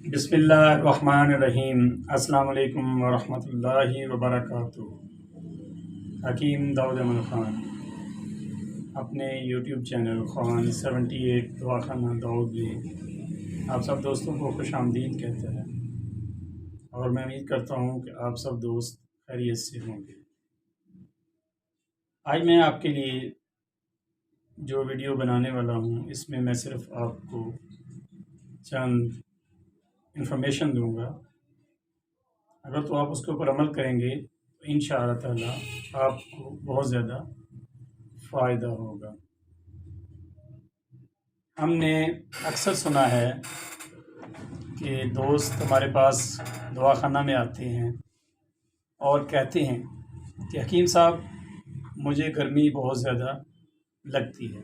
بسم اللہ الرحمن الرحیم۔ السلام علیکم ورحمۃ اللہ وبرکاتہ۔ حکیم داؤد احمد خان اپنے یوٹیوب چینل خان 78 دواخانہ داؤد میں آپ سب دوستوں کو خوش آمدید کہتا ہے، اور میں امید کرتا ہوں کہ آپ سب دوست خیریت سے ہوں گے۔ آج میں آپ کے لیے جو ویڈیو بنانے والا ہوں، اس میں صرف آپ کو چند انفارمیشن دوں گا۔ اگر تو آپ اس کے اوپر عمل کریں گے تو انشاءاللہ تعالی آپ کو بہت زیادہ فائدہ ہوگا۔ ہم نے اکثر سنا ہے کہ دوست ہمارے پاس دواخانہ میں آتے ہیں اور کہتے ہیں کہ حکیم صاحب مجھے گرمی بہت زیادہ لگتی ہے،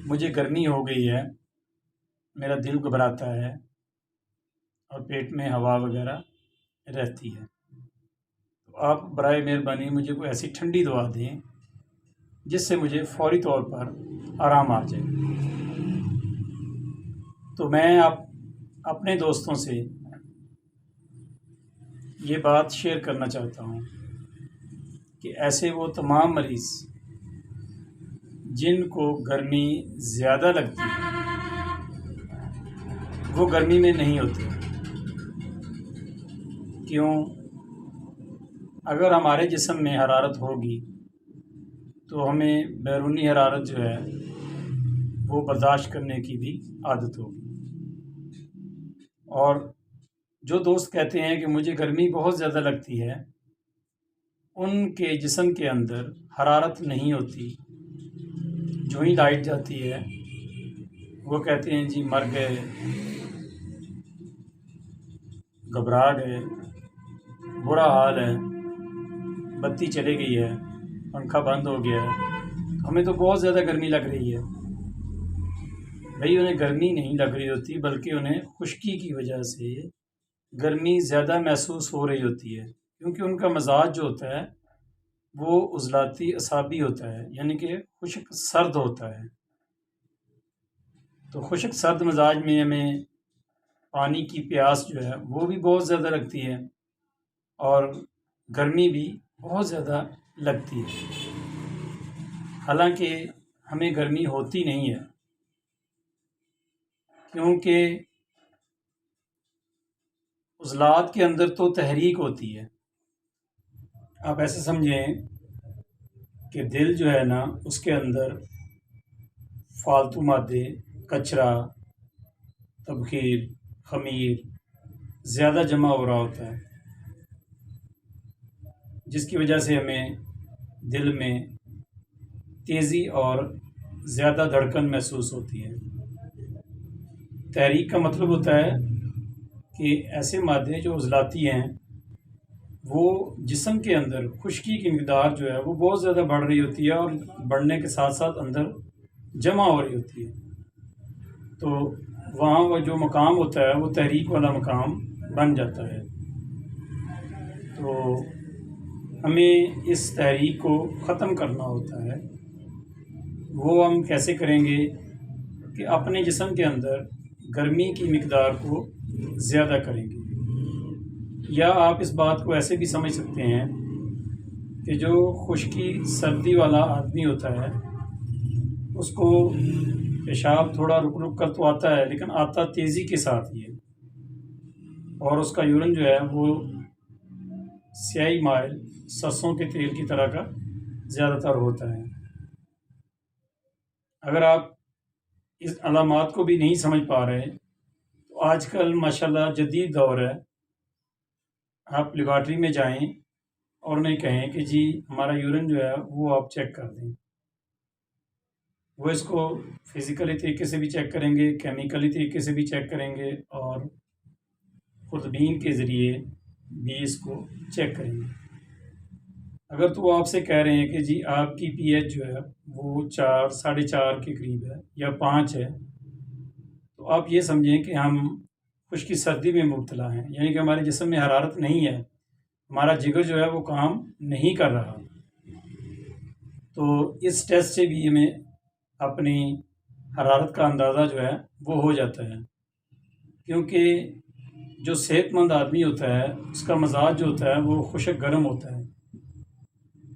مجھے گرمی ہو گئی ہے، میرا دل گھبراتا ہے اور پیٹ میں ہوا وغیرہ رہتی ہے، تو آپ برائے مہربانی مجھے کوئی ایسی ٹھنڈی دوا دیں جس سے مجھے فوری طور پر آرام آ جائے۔ تو میں اپنے دوستوں سے یہ بات شیئر کرنا چاہتا ہوں کہ ایسے وہ تمام مریض جن کو گرمی زیادہ لگتی ہے وہ گرمی میں نہیں ہوتے۔ کیوں؟ اگر ہمارے جسم میں حرارت ہوگی تو ہمیں بیرونی حرارت جو ہے وہ برداشت کرنے کی بھی عادت ہوگی۔ اور جو دوست کہتے ہیں کہ مجھے گرمی بہت زیادہ لگتی ہے، ان کے جسم کے اندر حرارت نہیں ہوتی، جو ہی لائٹ جاتی ہے وہ کہتے ہیں جی مر گئے، گھبرا گئے، برا حال ہے، بتی چلی گئی ہے، پنکھا بند ہو گیا ہے، ہمیں تو بہت زیادہ گرمی لگ رہی ہے۔ بھئی انہیں گرمی نہیں لگ رہی ہوتی، بلکہ انہیں خشکی کی وجہ سے گرمی زیادہ محسوس ہو رہی ہوتی ہے، کیونکہ ان کا مزاج جو ہوتا ہے وہ عضلاتی اعصابی ہوتا ہے، یعنی کہ خشک سرد ہوتا ہے۔ تو خشک سرد مزاج میں ہمیں پانی کی پیاس جو ہے وہ بھی بہت زیادہ لگتی ہے اور گرمی بھی بہت زیادہ لگتی ہے، حالانکہ ہمیں گرمی ہوتی نہیں ہے، کیونکہ عضلات کے اندر تو تحریک ہوتی ہے۔ آپ ایسے سمجھیں کہ دل جو ہے نا، اس کے اندر فالتو مادے، کچرا، تبخیر، خمیر زیادہ جمع ہو رہا ہوتا ہے، جس کی وجہ سے ہمیں دل میں تیزی اور زیادہ دھڑکن محسوس ہوتی ہے۔ تحریک کا مطلب ہوتا ہے کہ ایسے مادے جو عضلاتی ہیں وہ جسم کے اندر خشکی کی مقدار جو ہے وہ بہت زیادہ بڑھ رہی ہوتی ہے، اور بڑھنے کے ساتھ ساتھ اندر جمع ہو رہی ہوتی ہے، تو وہاں وہ جو مقام ہوتا ہے وہ تحریک والا مقام بن جاتا ہے۔ تو ہمیں اس تحریک کو ختم کرنا ہوتا ہے۔ وہ ہم کیسے کریں گے؟ کہ اپنے جسم کے اندر گرمی کی مقدار کو زیادہ کریں گے، یا آپ اس بات کو ایسے بھی سمجھ سکتے ہیں کہ جو خشکی سردی والا آدمی ہوتا ہے اس کو پیشاب تھوڑا رک رک کر تو آتا ہے، لیکن آتا تیزی کے ساتھ ہی ہے، اور اس کا یورین جو ہے وہ سیاہی مائل سرسوں کے تیل کی طرح کا زیادہ تر ہوتا ہے۔ اگر آپ اس علامات کو بھی نہیں سمجھ پا رہے تو آج کل ماشاءاللہ جدید دور ہے، آپ لیبارٹری میں جائیں اور انہیں کہیں کہ جی ہمارا یورین جو ہے وہ آپ چیک کر دیں، وہ اس کو فزیکلی طریقے سے بھی چیک کریں گے، کیمیکلی طریقے سے بھی چیک کریں گے، اور خوردبین کے ذریعے بھی اس کو چیک کریں گے۔ اگر تو وہ آپ سے کہہ رہے ہیں کہ جی آپ کی پی ایچ جو ہے وہ 4 4.5 کے قریب ہے یا 5 ہے، تو آپ یہ سمجھیں کہ ہم خشکی سردی میں مبتلا ہیں، یعنی کہ ہمارے جسم میں حرارت نہیں ہے، ہمارا جگر جو ہے وہ کام نہیں کر رہا۔ تو اس ٹیسٹ سے بھی ہمیں اپنی حرارت کا اندازہ جو ہے وہ ہو جاتا ہے کیونکہ جو صحت مند آدمی ہوتا ہے اس کا مزاج جو ہوتا ہے وہ خشک گرم ہوتا ہے۔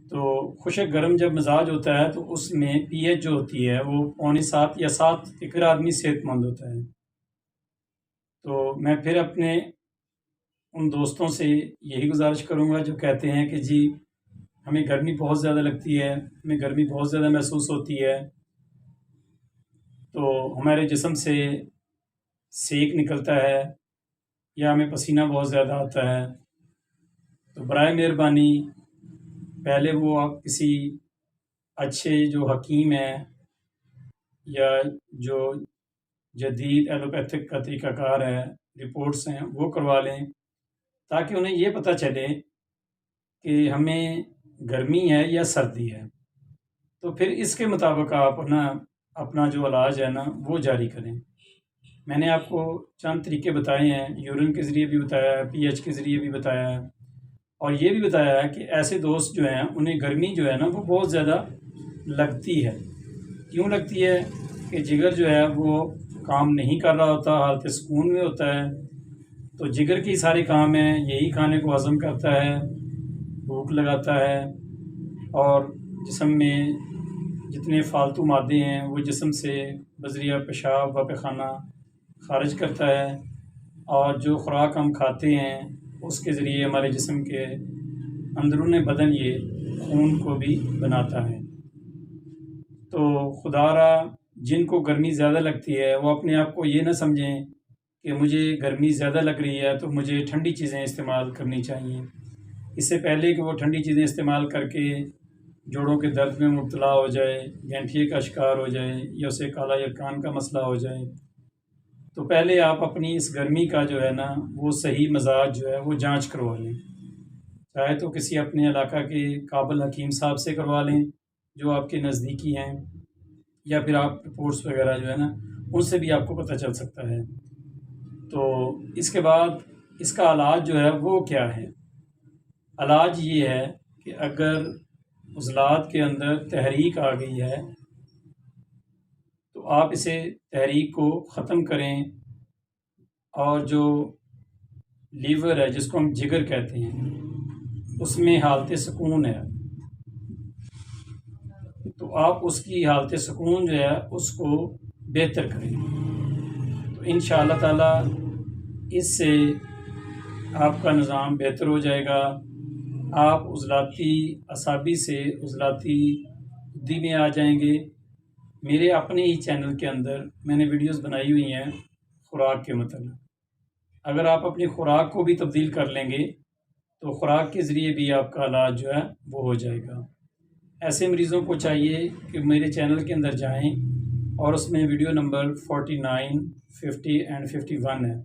تو خشک گرم جب مزاج ہوتا ہے تو اس میں پی ایچ جو ہوتی ہے وہ 6.25 یا 7 کے پھر آدمی صحت مند ہوتا ہے۔ تو میں پھر اپنے ان دوستوں سے یہی گزارش کروں گا جو کہتے ہیں کہ جی ہمیں گرمی بہت زیادہ لگتی ہے، ہمیں گرمی بہت زیادہ محسوس ہوتی ہے، تو ہمارے جسم سے سیک نکلتا ہے یا ہمیں پسینہ بہت زیادہ آتا ہے، تو برائے مہربانی پہلے وہ آپ کسی اچھے جو حکیم ہیں یا جو جدید ایلوپیتھک کا طریقہ کار ہے، رپورٹس ہیں، وہ کروا لیں تاکہ انہیں یہ پتہ چلے کہ ہمیں گرمی ہے یا سردی ہے، تو پھر اس کے مطابق آپ اپنا جو علاج ہے نا وہ جاری کریں۔ میں نے آپ کو چند طریقے بتائے ہیں، یورین کے ذریعے بھی بتایا ہے، پی ایچ کے ذریعے بھی بتایا ہے، اور یہ بھی بتایا ہے کہ ایسے دوست جو ہیں انہیں گرمی جو ہے نا وہ بہت زیادہ لگتی ہے۔ کیوں لگتی ہے؟ کہ جگر جو ہے وہ کام نہیں کر رہا ہوتا، حالت سکون میں ہوتا ہے، تو جگر کی سارے کام ہیں، یہی کھانے کو ہضم کرتا ہے، بھوک لگاتا ہے، اور جسم میں جتنے فالتو مادے ہیں وہ جسم سے بذریعہ پیشاب و پیخانہ خارج کرتا ہے، اور جو خوراک ہم کھاتے ہیں اس کے ذریعے ہمارے جسم کے اندرون بدن یہ خون کو بھی بناتا ہے۔ تو خدا را جن کو گرمی زیادہ لگتی ہے وہ اپنے آپ کو یہ نہ سمجھیں کہ مجھے گرمی زیادہ لگ رہی ہے تو مجھے ٹھنڈی چیزیں استعمال کرنی چاہیے۔ اس سے پہلے کہ وہ ٹھنڈی چیزیں استعمال کر کے جوڑوں کے درد میں مبتلا ہو جائے، گینٹھیے کا شکار ہو جائے، یا اسے کالا یرقان کا مسئلہ ہو جائے، تو پہلے آپ اپنی اس گرمی کا جو ہے نا وہ صحیح مزاج جو ہے وہ جانچ کروا لیں، چاہے تو کسی اپنے علاقہ کے قابل حکیم صاحب سے کروا لیں جو آپ کے نزدیکی ہیں، یا پھر آپ رپورٹس وغیرہ جو ہے نا ان سے بھی آپ کو پتہ چل سکتا ہے۔ تو اس کے بعد اس کا علاج جو ہے وہ کیا ہے؟ علاج یہ ہے کہ اگر عضلات کے اندر تحریک آ گئی ہے تو آپ اسے تحریک کو ختم کریں، اور جو لیور ہے جس کو ہم جگر کہتے ہیں اس میں حالت سکون ہے، تو آپ اس کی حالت سکون جو ہے اس کو بہتر کریں، تو انشاءاللہ تعالی اس سے آپ کا نظام بہتر ہو جائے گا، آپ عضلاتی اعصابی سے عضلاتی بدی میں آ جائیں گے۔ میرے اپنے ہی چینل کے اندر میں نے ویڈیوز بنائی ہوئی ہیں خوراک کے متعلق، اگر آپ اپنی خوراک کو بھی تبدیل کر لیں گے تو خوراک کے ذریعے بھی آپ کا علاج جو ہے وہ ہو جائے گا۔ ایسے مریضوں کو چاہیے کہ میرے چینل کے اندر جائیں، اور اس میں ویڈیو نمبر 49، 50 اینڈ 51 ہے،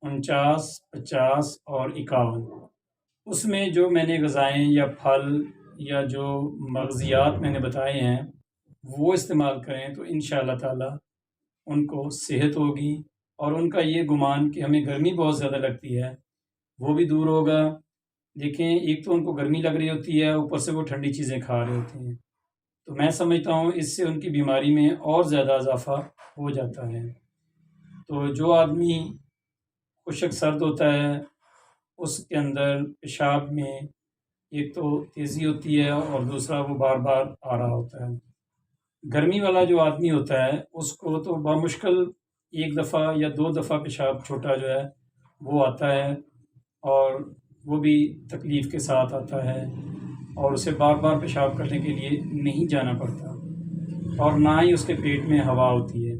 49، 50 اور 51، اس میں جو میں نے غذائیں یا پھل یا جو مغزیات میں نے بتائے ہیں وہ استعمال کریں تو انشاءاللہ تعالی ان کو صحت ہوگی، اور ان کا یہ گمان کہ ہمیں گرمی بہت زیادہ لگتی ہے وہ بھی دور ہوگا۔ دیکھیں، ایک تو ان کو گرمی لگ رہی ہوتی ہے، اوپر سے وہ ٹھنڈی چیزیں کھا رہے ہوتے ہیں، تو میں سمجھتا ہوں اس سے ان کی بیماری میں اور زیادہ اضافہ ہو جاتا ہے۔ تو جو آدمی خشک سرد ہوتا ہے اس کے اندر پیشاب میں ایک تو تیزی ہوتی ہے، اور دوسرا وہ بار بار آ رہا ہوتا ہے۔ گرمی والا جو آدمی ہوتا ہے اس کو تو بامشکل 1 دفعہ یا 2 دفعہ پیشاب چھوٹا جو ہے وہ آتا ہے، اور وہ بھی تکلیف کے ساتھ آتا ہے، اور اسے بار بار پیشاب کرنے کے لیے نہیں جانا پڑتا، اور نہ ہی اس کے پیٹ میں ہوا ہوتی ہے۔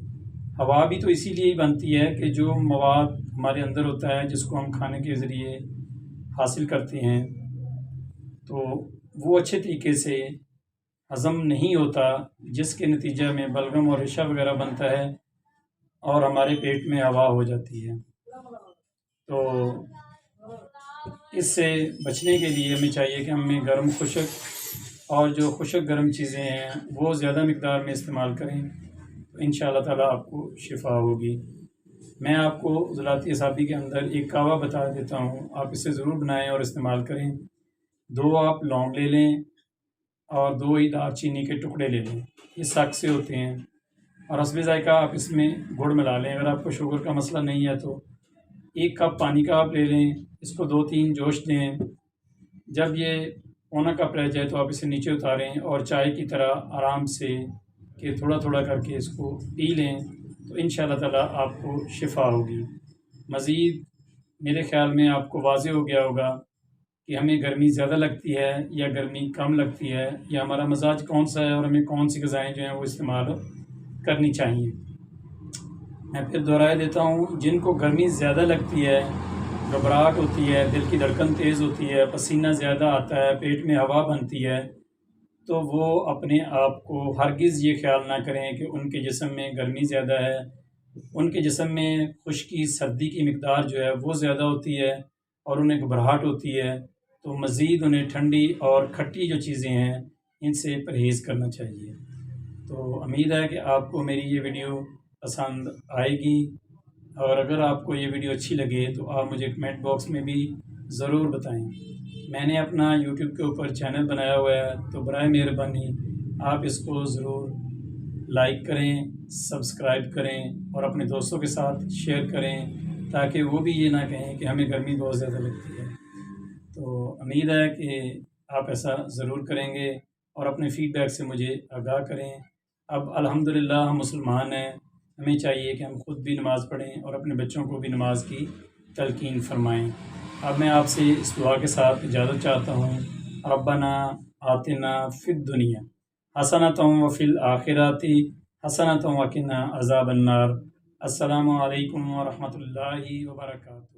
ہوا بھی تو اسی لیے ہی بنتی ہے کہ جو مواد ہمارے اندر ہوتا ہے جس کو ہم کھانے کے ذریعے حاصل کرتے ہیں تو وہ اچھے طریقے سے ہضم نہیں ہوتا، جس کے نتیجہ میں بلغم اور ریشہ وغیرہ بنتا ہے، اور ہمارے پیٹ میں ہوا ہو جاتی ہے۔ تو اس سے بچنے کے لیے ہمیں چاہیے کہ ہمیں گرم خشک اور جو خشک گرم چیزیں ہیں وہ زیادہ مقدار میں استعمال کریں، تو انشاءاللہ تعالی آپ کو شفا ہوگی۔ میں آپ کو عضلاتی اعصابی کے اندر ایک کہوہ بتا دیتا ہوں، آپ اسے ضرور بنائیں اور استعمال کریں۔ 2 آپ لونگ لے لیں، اور 2 ہی دار چینی کے ٹکڑے لے لیں، یہ سک سے ہوتے ہیں، اور حسب ذائقہ آپ اس میں گڑ ملا لیں۔ اگر آپ کو شوگر کا مسئلہ نہیں ہے تو 1 کپ پانی کا آپ لے لیں، اس کو 2-3 جوش دیں۔ جب یہ پونا کپ رہ جائے تو آپ اسے نیچے اتاریں اور چائے کی طرح آرام سے کہ تھوڑا تھوڑا کر کے اس کو پی لیں، تو ان شاء اللہ تعالیٰ آپ کو شفا ہوگی۔ مزید میرے خیال میں آپ کو واضح ہو گیا ہوگا کہ ہمیں گرمی زیادہ لگتی ہے یا گرمی کم لگتی ہے، یا ہمارا مزاج کون سا ہے اور ہمیں کون سی غذائیں جو ہیں وہ استعمال کرنی چاہیے۔ میں پھر دہرائے دیتا ہوں، جن کو گرمی زیادہ لگتی ہے، گھبراہٹ ہوتی ہے، دل کی دھڑکن تیز ہوتی ہے، پسینہ زیادہ آتا ہے، پیٹ میں ہوا بنتی ہے، تو وہ اپنے آپ کو ہرگز یہ خیال نہ کریں کہ ان کے جسم میں گرمی زیادہ ہے۔ ان کے جسم میں خشکی سردی کی مقدار جو ہے وہ زیادہ ہوتی ہے اور انہیں گھبراہٹ ہوتی ہے، تو مزید انہیں ٹھنڈی اور کھٹی جو چیزیں ہیں ان سے پرہیز کرنا چاہیے۔ تو امید ہے کہ آپ کو میری یہ ویڈیو پسند آئے گی، اور اگر آپ کو یہ ویڈیو اچھی لگے تو آپ مجھے کمنٹ باکس میں بھی ضرور بتائیں۔ میں نے اپنا یوٹیوب کے اوپر چینل بنایا ہوا ہے، تو برائے مہربانی آپ اس کو ضرور لائک کریں، سبسکرائب کریں اور اپنے دوستوں کے ساتھ شیئر کریں، تاکہ وہ بھی یہ نہ کہیں کہ ہمیں گرمی بہت زیادہ لگتی ہے۔ تو امید ہے کہ آپ ایسا ضرور کریں گے اور اپنے فیڈ بیک سے مجھے آگاہ کریں۔ اب الحمدللہ ہم مسلمان ہیں، ہمیں چاہیے کہ ہم خود بھی نماز پڑھیں اور اپنے بچوں کو بھی نماز کی تلقین فرمائیں۔ اب میں آپ سے اس دعا کے ساتھ اجازت چاہتا ہوں۔ ربنا آتنا فی الدنیا حسنۃ وفی الآخرۃ حسنۃ وقنا عذاب النار۔ السلام علیکم ورحمۃ اللہ وبرکاتہ۔